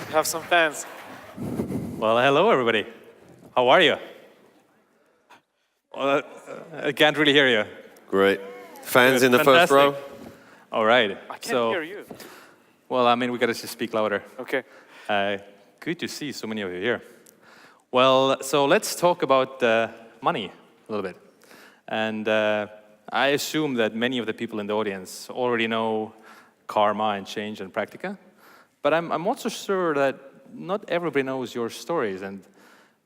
have some fans. Well, hello, everybody. How are you? Well, I can't really hear you. Great. Fans in the Fantastic. first row? All right. I can't hear you. Well, I mean, we got to just speak louder. Okay. Good to see so many of you here. Well, so let's talk about money a little bit. And I assume that many of the people in the audience already know Karma and Change and Practica. But I'm also sure that not everybody knows your stories. And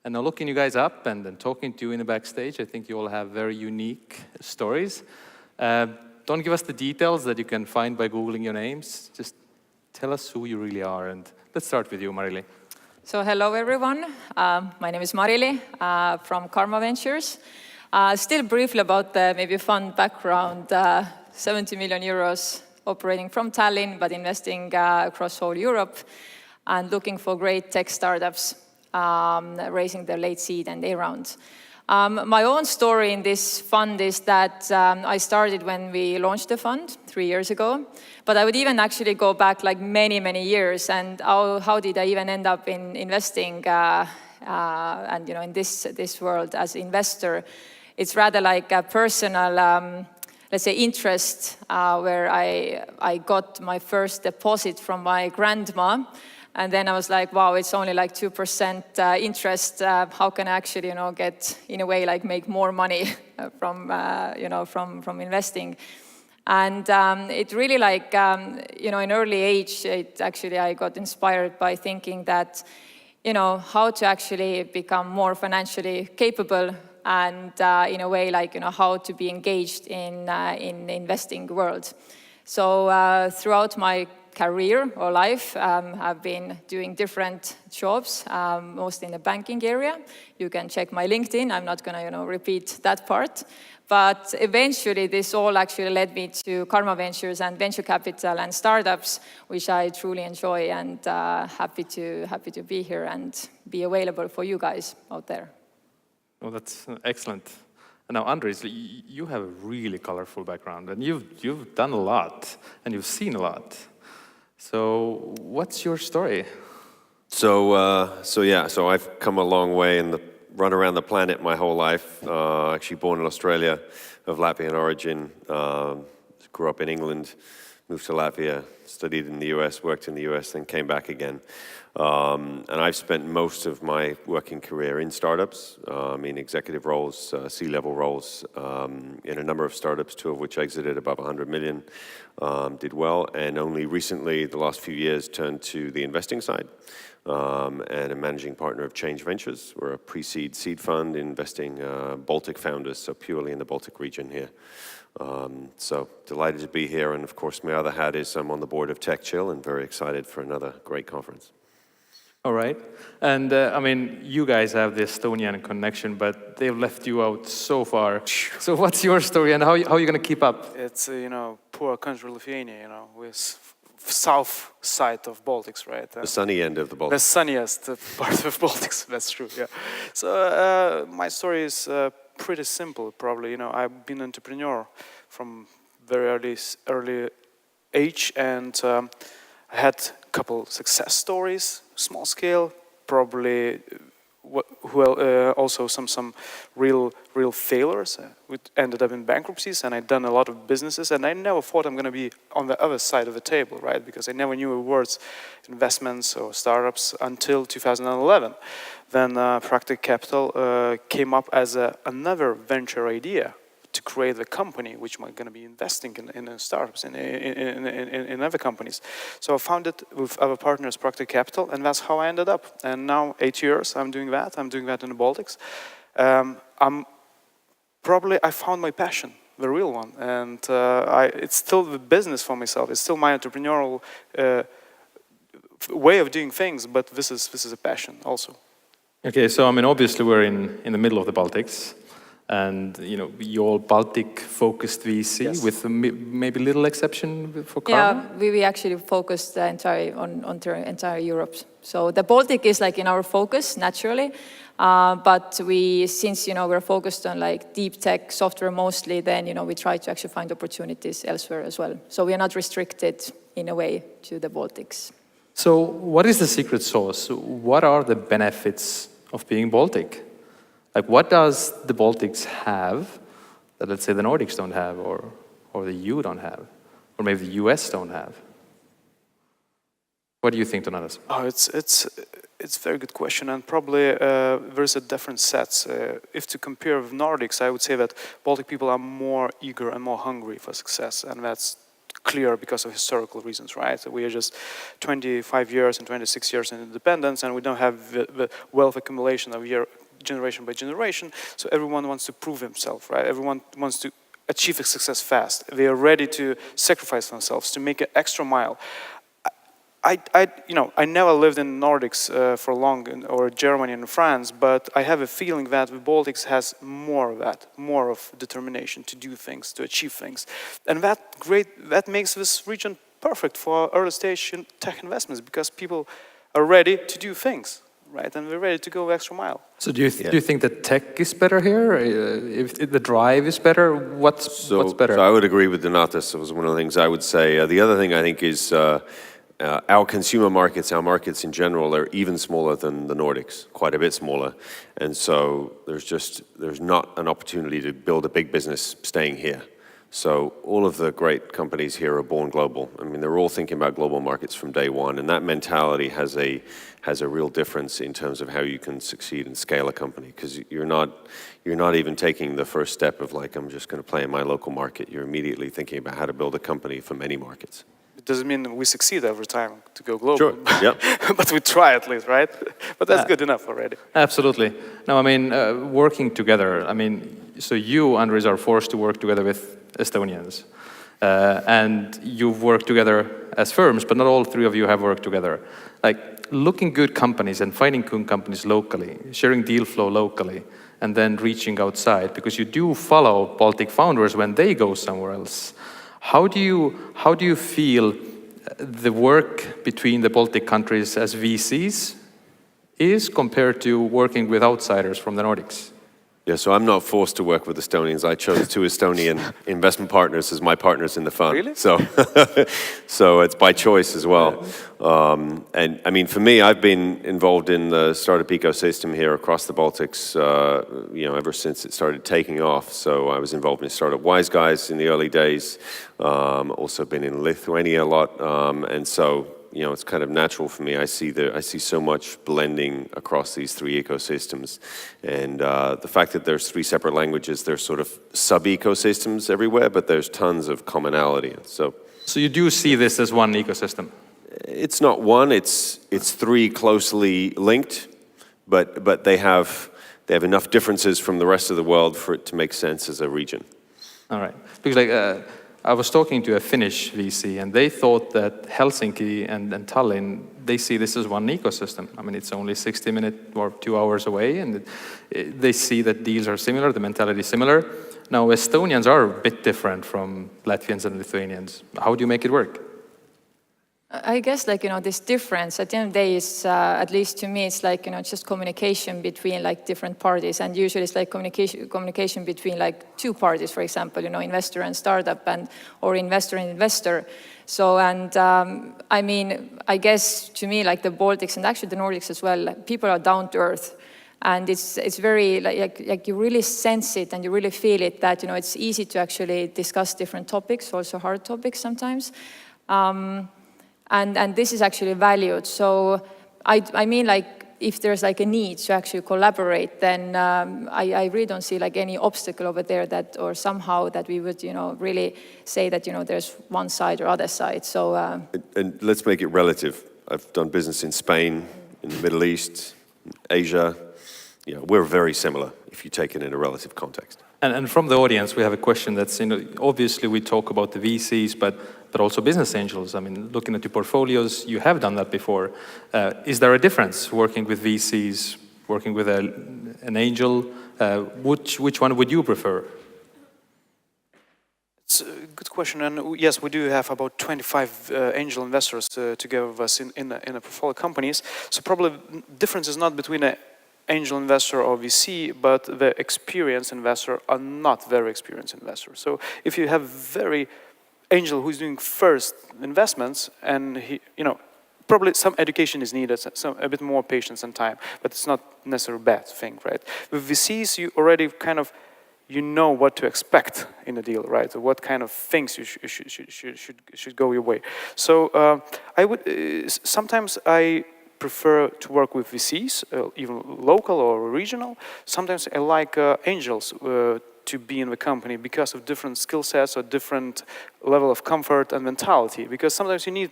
now looking you guys up and talking to you in the backstage, I think you all have very unique stories. Don't give us the details that you can find by Googling your names. Just tell us who you really are. And let's start with you, Marili. So hello, everyone. My name is Marili from Karma Ventures. Still briefly about the maybe fun background, 70 million euros operating from Tallinn, but investing across whole Europe and looking for great tech startups, raising their late seed and A round. My own story in this fund is that I started when we launched the fund 3 years ago, but I would even actually go back like many, many years. And how did I even end up in investing and in this world as investor? It's rather like a personal, let's say, interest where I got my first deposit from my grandma. And then I was like, wow, it's only like 2% interest. How can I actually, get, in a way, like make more money from investing? And it really like, in early age, I got inspired by thinking that, how to actually become more financially capable and in a way, like, how to be engaged in the investing world. So throughout my career or life, I've been doing different jobs, mostly in the banking area. You can check my LinkedIn. I'm not going to, repeat that part. But eventually, this all actually led me to Karma Ventures and venture capital and startups, which I truly enjoy and happy to be here and be available for you guys out there. Well, that's excellent. And now, Andres, you have a really colorful background, and you've done a lot, and you've seen a lot. So what's your story? So I've come a long way and run around the planet my whole life. Actually born in Australia, of Latvian origin. Grew up in England, moved to Latvia, studied in the US, worked in the US, then came back again. And I've spent most of my working career in startups, in executive roles, C-level roles, in a number of startups, 2 of which exited above 100 million, did well, and only recently, the last few years, turned to the investing side, and a managing partner of Change Ventures. We're a pre-seed seed fund investing Baltic founders, so purely in the Baltic region here. So delighted to be here, and of course my other hat is I'm on the board of TechChill and very excited for another great conference. All right. And you guys have the Estonian connection, but they've left you out so far. So what's your story and how are you going to keep up? It's, poor country Lithuania, with south side of Baltics, right? The sunny end of the Baltics. The sunniest part of Baltics, that's true, yeah. So my story is pretty simple, probably. I've been an entrepreneur from very early age, and I had a couple success stories, small scale, probably also some real failures. We ended up in bankruptcies, and I'd done a lot of businesses, and I never thought I'm going to be on the other side of the table, right? Because I never knew the words investments or startups until 2011. Then Practic Capital came up as another venture idea to create a company which am going to be investing in startups, in other companies. So I founded with other partners Practic Capital, and that's how I ended up. And now 8 years I'm doing that. I'm doing that in the Baltics. I found my passion, the real one, and it's still the business for myself. It's still my entrepreneurial way of doing things, but this is a passion also. Okay, so obviously we're in the middle of the Baltics. And, you're Baltic-focused VC, yes, with maybe little exception for Karma? Yeah, we actually focused on entire Europe. So the Baltic is like in our focus, naturally. But since, we're focused on like deep tech software mostly, then, we try to actually find opportunities elsewhere as well. So we are not restricted in a way to the Baltics. So what is the secret sauce? What are the benefits of being Baltic? Like, what does the Baltics have that, let's say, the Nordics don't have, or the EU don't have, or maybe the US don't have? What do you think, Donatas? Oh, it's a very good question, and probably there's a different sets. If to compare with Nordics, I would say that Baltic people are more eager and more hungry for success, and that's clear because of historical reasons, right? So we are just 25 years and 26 years in independence, and we don't have the wealth accumulation of generation by generation. So everyone wants to prove himself, right? Everyone wants to achieve a success fast. They are ready to sacrifice themselves to make an extra mile. I never lived in Nordics for long, or Germany and France, but I have a feeling that the Baltics has more of that, more of determination to do things, to achieve things, and that makes this region perfect for early stage tech investments because people are ready to do things, right, and they're ready to go the extra mile. So do you think that tech is better here? If the drive is better, what's better? So I would agree with Donatas. That was one of the things I would say. The other thing I think is. Our consumer markets, our markets in general, are even smaller than the Nordics, quite a bit smaller. And so there's not an opportunity to build a big business staying here. So all of the great companies here are born global. I mean, they're all thinking about global markets from day one, and that mentality has a real difference in terms of how you can succeed and scale a company, because you're not even taking the first step of like, I'm just going to play in my local market. You're immediately thinking about how to build a company for many markets. It doesn't mean we succeed every time to go global. Sure, yeah. But we try at least, right? But that's good enough already. Absolutely. No, I mean, working together, I mean, so you, Andres, are forced to work together with Estonians. And you've worked together as firms, but not all three of you have worked together. Like, looking good companies and finding good companies locally, sharing deal flow locally, and then reaching outside, because you do follow Baltic founders when they go somewhere else. How do you feel the work between the Baltic countries as VCs is compared to working with outsiders from the Nordics? Yeah, so I'm not forced to work with Estonians. I chose 2 Estonian investment partners as my partners in the fund. Really? So it's by choice as well. And I mean, for me, I've been involved in the startup ecosystem here across the Baltics, ever since it started taking off. So I was involved in Startup Wise Guys in the early days. Also been in Lithuania a lot, and so. It's kind of natural for me. I see so much blending across these 3 ecosystems, and the fact that there's 3 separate languages, there's sort of sub-ecosystems everywhere, but there's tons of commonality. So you do see this as one ecosystem? It's not one. It's 3 closely linked, but they have enough differences from the rest of the world for it to make sense as a region. All right, because I was talking to a Finnish VC, and they thought that Helsinki and Tallinn, they see this as one ecosystem. I mean, it's only 60 minutes or 2 hours away, and they see that deals are similar, the mentality is similar. Now, Estonians are a bit different from Latvians and Lithuanians. How do you make it work? I guess, this difference at the end of the day is, at least to me, it's just communication between different parties, and usually it's communication between 2 parties, for example, investor and startup, or investor and investor. So, and I mean, I guess to me, the Baltics and actually the Nordics as well, people are down to earth. And it's very, you really sense it and you really feel it that, it's easy to actually discuss different topics, also hard topics sometimes. And this is actually valued. So I mean, if there's a need to actually collaborate, then I really don't see any obstacle over there that, or somehow that we would, really say that, there's one side or other side. So and let's make it relative. I've done business in Spain, in the Middle East, Asia. We're very similar if you take it in a relative context. And from the audience, we have a question that's, obviously we talk about the VCs, but also business angels. I mean, looking at your portfolios, you have done that before. Is there a difference working with VCs, working with an angel? Which one would you prefer? It's a good question, and yes, we do have about 25 angel investors together with us in a portfolio companies. So probably difference is not between an angel investor or VC, but the experienced investor are not very experienced investors. So if you have very angel who's doing first investments and he, probably some education is needed, a bit more patience and time, but it's not necessarily a bad thing, right? With VCs, you already kind of, you know what to expect in a deal, right? What kind of things you should go your way. So sometimes I prefer to work with VCs, even local or regional. Sometimes I like angels to be in the company because of different skill sets or different level of comfort and mentality. Because sometimes you need,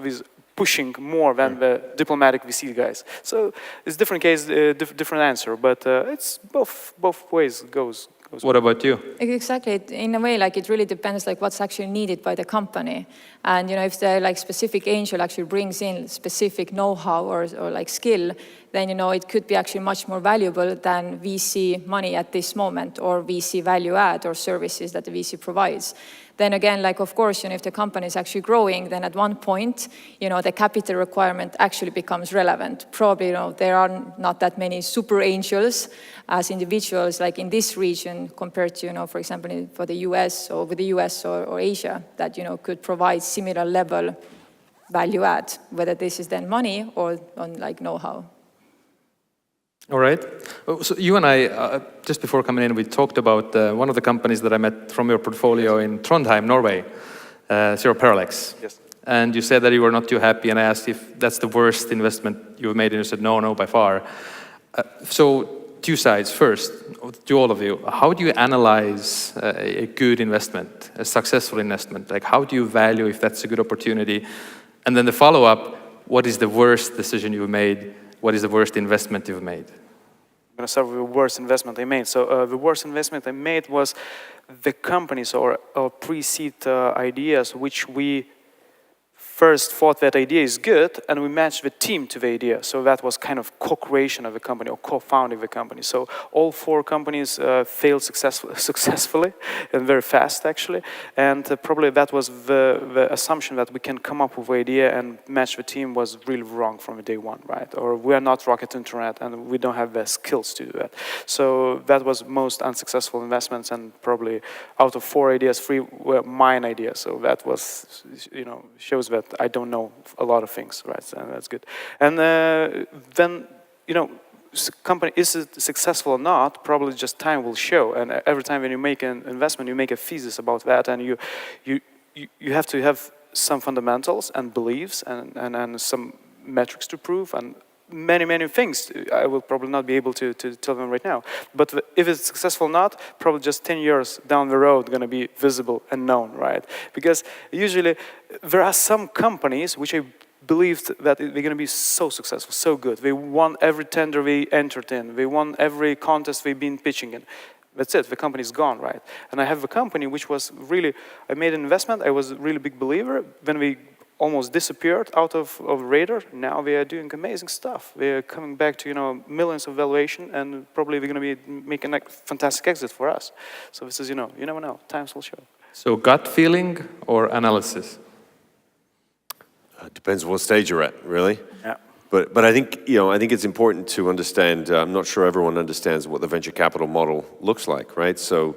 these pushing more than the diplomatic VC guys. So it's different case, different answer, but it's both ways goes. What about you? Exactly. In a way, it really depends what's actually needed by the company. And if the specific angel actually brings in specific know-how or skill, then it could be actually much more valuable than VC money at this moment, or VC value add or services that the VC provides. Then again, of course, if the company is actually growing, then at one point, the capital requirement actually becomes relevant. Probably, there are not that many super angels as individuals in this region compared to, for example, for the US or with the US or Asia that, could provide similar level value add, whether this is then money or on know-how. All right. So you and I, just before coming in, we talked about one of the companies that I met from your portfolio in Trondheim, Norway, Zero Parallax. Yes. And you said that you were not too happy, and I asked if that's the worst investment you've made, and you said no, by far. So two sides. First, to all of you, how do you analyze a good investment, a successful investment? How do you value if that's a good opportunity? And then the follow-up, what is the worst decision you've made? What is the worst investment you've made? I'm going to start with the worst investment I made. So the worst investment I made was the companies or pre-seed ideas which we first thought that idea is good, and we matched the team to the idea. So that was kind of co-creation of the company or co-founding the company. So all 4 companies failed successfully and very fast, actually. And probably that was the assumption that we can come up with an idea and match the team was really wrong from day one, right? Or we are not rocket internet and we don't have the skills to do that. So that was most unsuccessful investments, and probably out of 4 ideas, 3 were mine ideas. So that was, shows that I don't know a lot of things, right? So that's good. And then, company, is it successful or not? Probably just time will show. And every time when you make an investment, you make a thesis about that, and you have to have some fundamentals and beliefs and some metrics to prove, and many things. I will probably not be able to tell them right now. But if it's successful or not, probably just 10 years down the road going to be visible and known, right? Because usually there are some companies which I believed that they're going to be so successful, so good. They won every tender they entered in. They won every contest they've been pitching in. That's it, the company's gone, right? And I have a company which was really, I made an investment, I was a really big believer. When we almost disappeared out of radar, now they are doing amazing stuff. They are coming back to, millions of valuation, and probably they're going to be making a fantastic exit for us. So this is, you never know, times will show. So gut feeling or analysis? Depends what stage you're at, really. Yeah. But I think, I think it's important to understand, I'm not sure everyone understands what the venture capital model looks like, right? So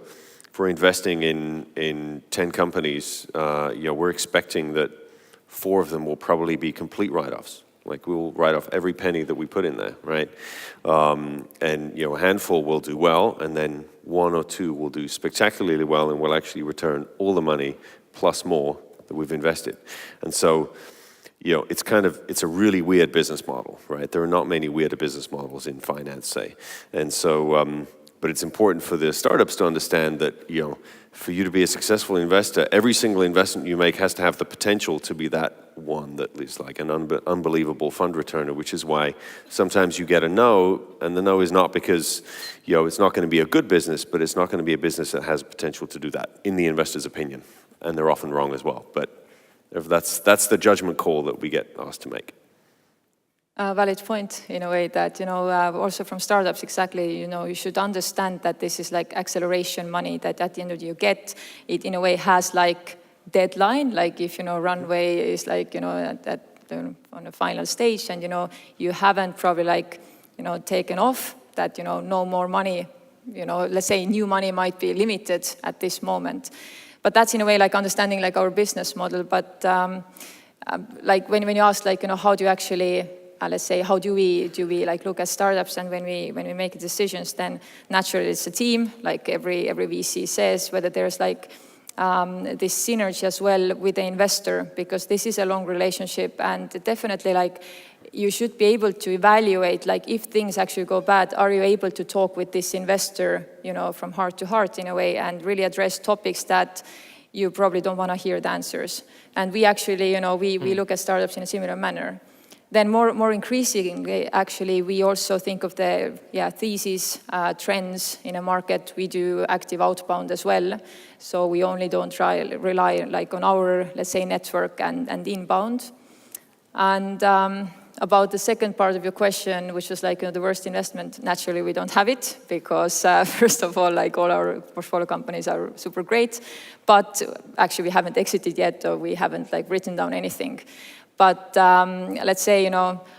if we're investing in 10 companies, we're expecting that 4 of them will probably be complete write-offs. We'll write off every penny that we put in there, right? And a handful will do well, and then 1 or 2 will do spectacularly well and will actually return all the money plus more that we've invested. And so, it's a really weird business model, right? There are not many weirder business models in finance, say. And so, but it's important for the startups to understand that, for you to be a successful investor, every single investment you make has to have the potential to be that one that is like an unbelievable fund returner, which is why sometimes you get a no, and the no is not because, it's not going to be a good business, but it's not going to be a business that has potential to do that, in the investor's opinion. And they're often wrong as well. But if that's the judgment call that we get asked to make. Valid point in a way that, also from startups, exactly, you should understand that this is acceleration money that at the end of the day you get. It in a way has deadline, if, runway is on the final stage and, you haven't probably taken off that, no more money, let's say new money might be limited at this moment. But that's in a way understanding our business model. But like when you ask, like, how do you actually, let's say, how do we like look at startups, and when we make decisions, then naturally it's a team, like every VC says, whether there's like this synergy as well with the investor, because this is a long relationship, and definitely like you should be able to evaluate, like if things actually go bad, are you able to talk with this investor, from heart to heart in a way, and really address topics that you probably don't want to hear the answers. And we actually, we look at startups in a similar manner. Then more increasingly, actually, we also think of the thesis, trends in a market. We do active outbound as well. So we only don't rely like on our, let's say, network and inbound. And about the second part of your question, which was like the worst investment, naturally we don't have it, because first of all, like all our portfolio companies are super great, but actually we haven't exited yet, or we haven't like written down anything. But let's say,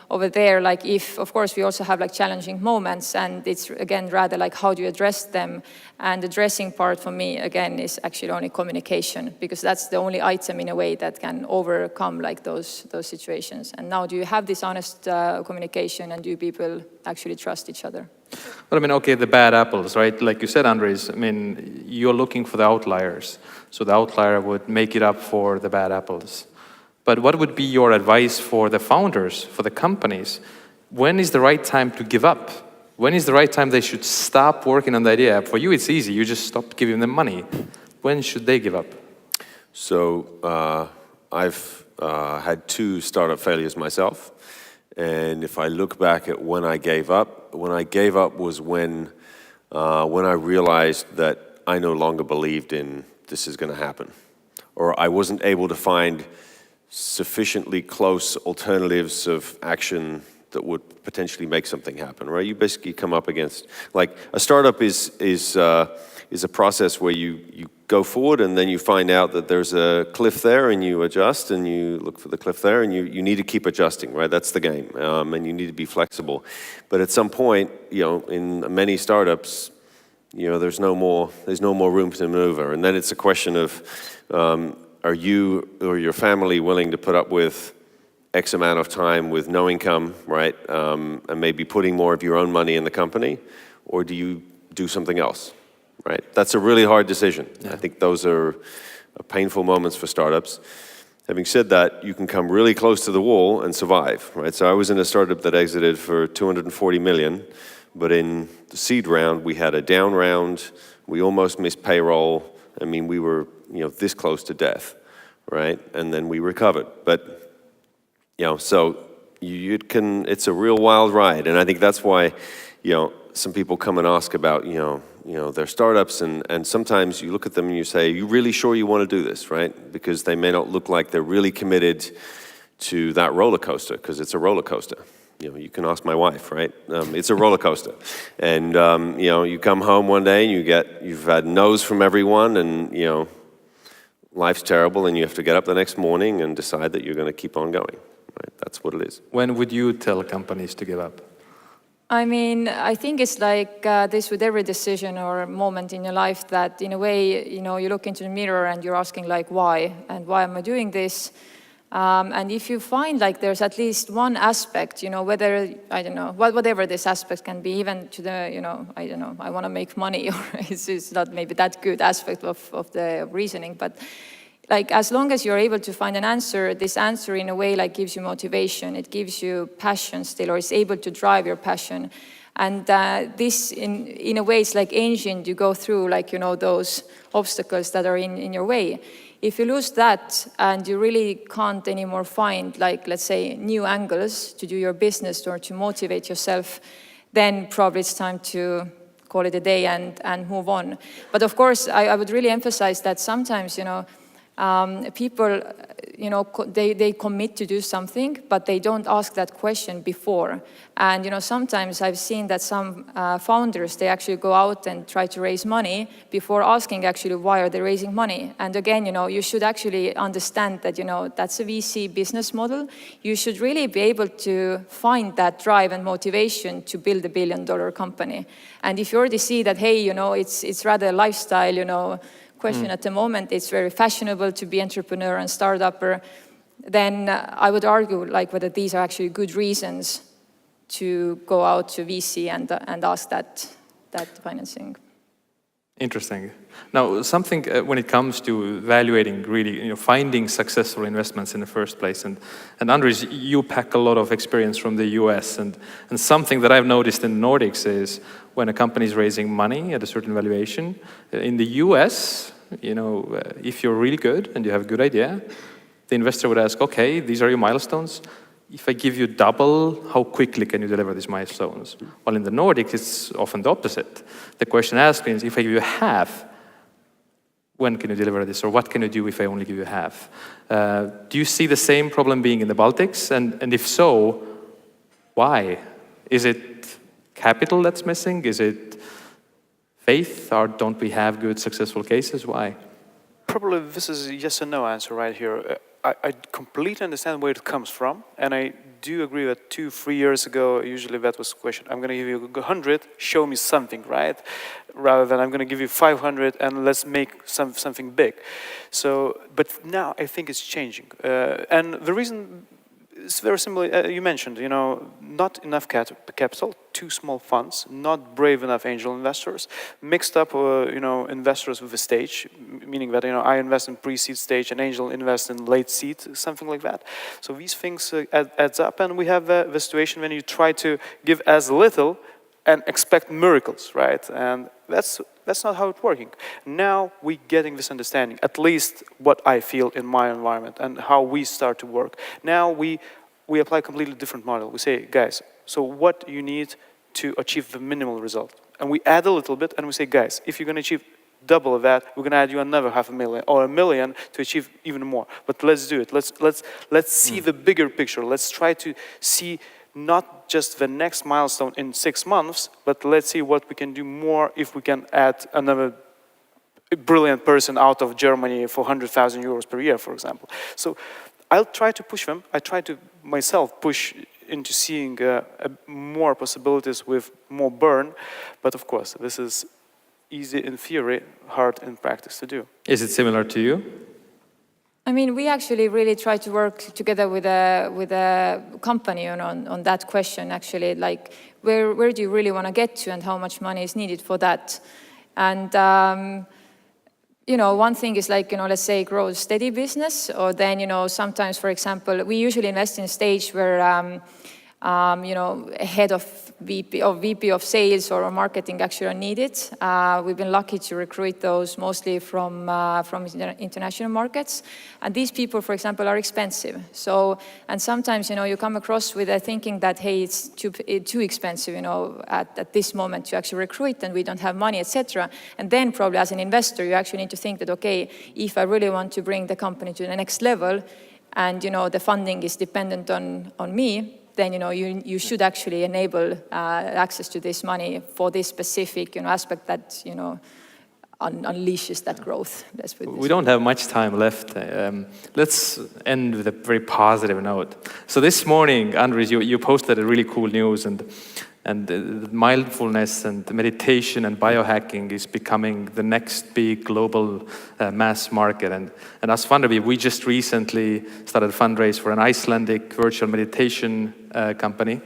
over there, like if, of course, we also have like challenging moments, and it's again rather like how do you address them? And the addressing part for me, again, is actually only communication, because that's the only item in a way that can overcome like those situations. And now, do you have this honest communication, and do people actually trust each other? But I mean, okay, the bad apples, right? Like you said, Andres, I mean, you're looking for the outliers. So the outlier would make it up for the bad apples. But what would be your advice for the founders, for the companies? When is the right time to give up? When is the right time they should stop working on the idea? For you, it's easy. You just stop giving them money. When should they give up? So I've had 2 startup failures myself. And if I look back at when I gave up was when I realized that I no longer believed in this is going to happen. Or I wasn't able to find sufficiently close alternatives of action that would potentially make something happen, right? You basically come up against, like, a startup is a process where you go forward and then you find out that there's a cliff there, and you adjust and you look for the cliff there, and you need to keep adjusting, right? That's the game, and you need to be flexible. But at some point, in many startups, there's no more room to maneuver, and then it's a question of are you or your family willing to put up with X amount of time with no income, right? And maybe putting more of your own money in the company, or do you do something else, right? That's a really hard decision. Yeah. I think those are painful moments for startups. Having said that, you can come really close to the wall and survive, right? So I was in a startup that exited for 240 million, but in the seed round, we had a down round. We almost missed payroll. I mean, we were this close to death, right? And then we recovered. But, so it's a real wild ride. And I think that's why, some people come and ask about, their startups. And sometimes you look at them and you say, are you really sure you want to do this, right? Because they may not look like they're really committed to that roller coaster, because it's a roller coaster. You can ask my wife, right? It's a roller coaster. And, you come home one day and you've had no's from everyone, and, life's terrible, and you have to get up the next morning and decide that you're going to keep on going, right? That's what it is. When would you tell companies to give up? I mean, I think it's like this with every decision or moment in your life, that in a way, you look into the mirror and you're asking like, why? And why am I doing this? And if you find like there's at least one aspect, whether, I don't know, whatever this aspect can be, even to the, I don't know, I want to make money, or it's not maybe that good aspect of the reasoning, but like as long as you're able to find an answer, this answer in a way like gives you motivation, it gives you passion still, or is able to drive your passion. And this in a way it's like engine you go through, like, those obstacles that are in your way. If you lose that and you really can't anymore find, like, let's say, new angles to do your business or to motivate yourself, then probably it's time to call it a day and move on. But of course, I would really emphasize that sometimes, people, they commit to do something, but they don't ask that question before. And, sometimes I've seen that some founders, they actually go out and try to raise money before asking actually why are they raising money. And again, you should actually understand that, that's a VC business model. You should really be able to find that drive and motivation to build $1 billion company. And if you already see that, hey, it's rather a lifestyle, question at the moment, it's very fashionable to be entrepreneur and startupper, then I would argue like whether these are actually good reasons to go out to VC and ask that financing. Interesting. Now, something when it comes to evaluating, really, finding successful investments in the first place, and Andres, you pack a lot of experience from the US, and something that I've noticed in the Nordics is when a company is raising money at a certain valuation, in the US, if you're really good and you have a good idea, the investor would ask, okay, these are your milestones. If I give you double, how quickly can you deliver these milestones? While in the Nordics, it's often the opposite. The question asked is, if I give you half, when can you deliver this? Or what can you do if I only give you half? Do you see the same problem being in the Baltics? And if so, why? Is it capital that's missing? Is it faith? Or don't we have good, successful cases? Why? Probably this is a yes or no answer right here. I completely understand where it comes from, and I do agree that 2-3 years ago, usually that was the question. I'm going to give you 100, show me something, right? Rather than I'm going to give you 500 and let's make something big. So, but now I think it's changing, and the reason is very similar. You mentioned, not enough capital, too small funds, not brave enough angel investors, mixed up, investors with the stage, meaning that, I invest in pre-seed stage and angel invest in late seed, something like that. So these things adds up, and we have the situation when you try to give as little and expect miracles, right? And that's not how it's working. Now we're getting this understanding, at least what I feel in my environment and how we start to work. Now we apply a completely different model. We say, guys, so what you need to achieve the minimal result? And we add a little bit and we say, guys, if you're going to achieve double of that, we're going to add you another 500,000 or 1 million to achieve even more. But let's do it. Let's see the bigger picture. Let's try to see not just the next milestone in 6 months, but let's see what we can do more if we can add another brilliant person out of Germany for 100,000 euros per year, for example. So I'll try to push them. I try to myself push into seeing more possibilities with more burn. But of course, this is easy in theory, hard in practice to do. Is it similar to you? I mean, we actually really try to work together with a company on that question, actually, like where do you really want to get to and how much money is needed for that? And, one thing is like, let's say grow a steady business, or then, sometimes, for example, we usually invest in a stage where, head of VP of sales or marketing actually are needed. We've been lucky to recruit those mostly from international markets. And these people, for example, are expensive. So, and sometimes, you come across with a thinking that, hey, it's too expensive, at this moment to actually recruit and we don't have money, etc. And then probably as an investor, you actually need to think that, okay, if I really want to bring the company to the next level and, the funding is dependent on me, then you should actually enable access to this money for this specific aspect that unleashes that growth. We don't have much time left. Let's end with a very positive note. So this morning, Andres, you posted a really cool news, and mindfulness and meditation and biohacking is becoming the next big global mass market. And as Funderby, we just recently started a fundraise for an Icelandic virtual meditation company.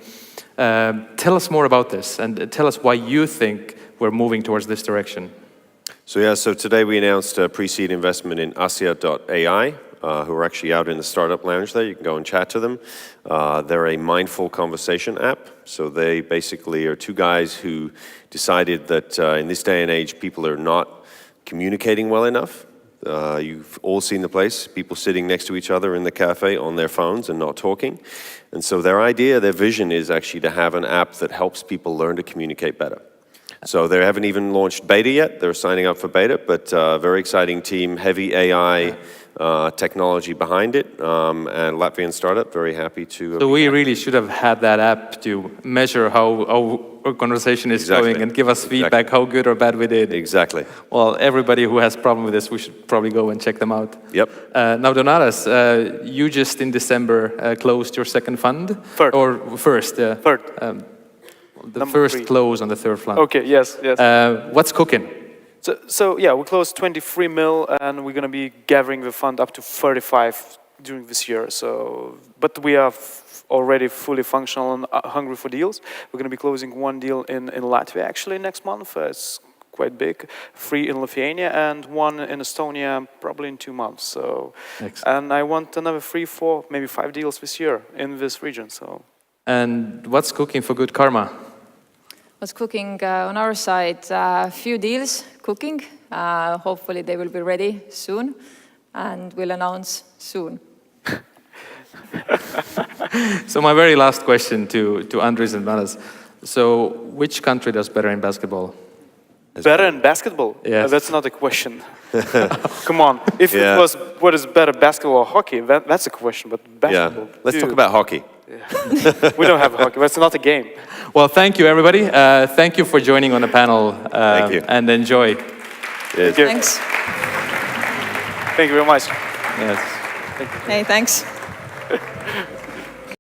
Tell us more about this and tell us why you think we're moving towards this direction. So today we announced a pre-seed investment in Asia.ai, who are actually out in the startup lounge there. You can go and chat to them. They're a mindful conversation app. So they basically are two guys who decided that in this day and age, people are not communicating well enough. You've all seen the place, people sitting next to each other in the cafe on their phones and not talking. And so their idea, their vision is actually to have an app that helps people learn to communicate better. So they haven't even launched beta yet. They're signing up for beta, but very exciting team, heavy AI technology behind it, and Latvian startup, very happy to... So we really should have had that app to measure how our conversation is going and give us feedback how good or bad we did. Exactly. Well, everybody who has problem with this, we should probably go and check them out. Yep. Now, Donatas, you just in December closed your second fund? Third. Or first? Third. The Number first 3. close on the third fund. Okay, yes. What's cooking? So yeah, we closed 23 mil, and we're going to be gathering the fund up to 35 during this year. So, but we are already fully functional and hungry for deals. We're going to be closing one deal in Latvia actually next month. It's quite big, 3 in Lithuania and 1 in Estonia probably in 2 months. So, and I want another 3, 4, maybe 5 deals this year in this region. So. And what's cooking for Good Karma? What's cooking on our side? A few deals cooking. Hopefully they will be ready soon, and we'll announce soon. So my very last question to Andres and Manas. So which country does better in basketball? Better in basketball? Yes. That's not a question. Come on. If it was what is better, basketball or hockey, that's a question. But basketball. Yeah. Let's talk about hockey. Yeah. We don't have hockey. That's not a game. Well, thank you, everybody. Thank you for joining on the panel. Thank you. And enjoy. Cheers. Thank you. Thanks. Thank you very much. Yes. Hey, thanks.